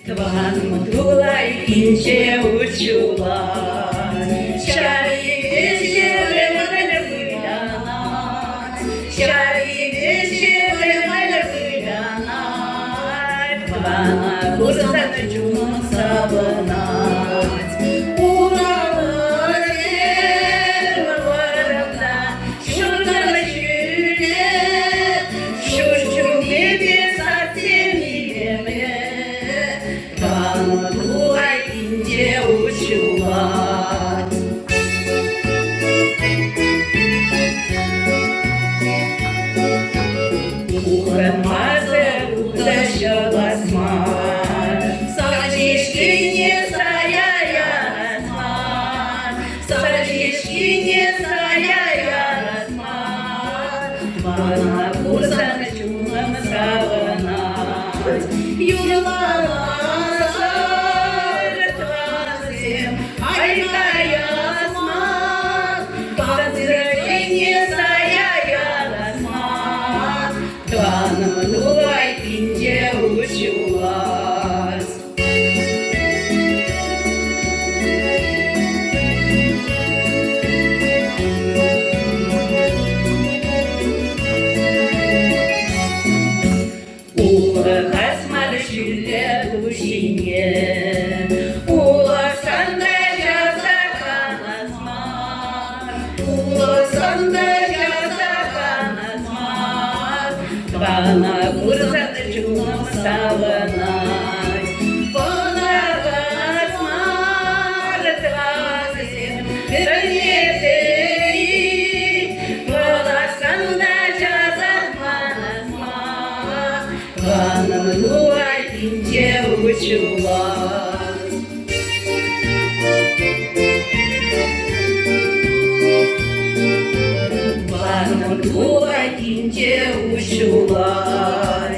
Тван Мутулай Инче Учула, Шари Вещи Времена Выляна, Шари Вещи Времена Выляна, Твана Курсан Чун Сабанат, Уралар Варна, Шурна Чуне, Шурчуне Бесатемиме. Твануай Инде Учулат. Ухрен Мазер утащаласман, Садишки не саяясман, Садишки не саяясман, Твана Курсан Чунам Саванат, Юрлала Твануай Инде Учулас. Улахас маршиле душине, уласанда жазаканасман, уласанда жазаканасман, Твана Курсан Чунам Саванай, Понавас Мартвазин, Вернетей, уласанда жазаканасман, Твануай Инде Учулас. Твануай Инде Учулас.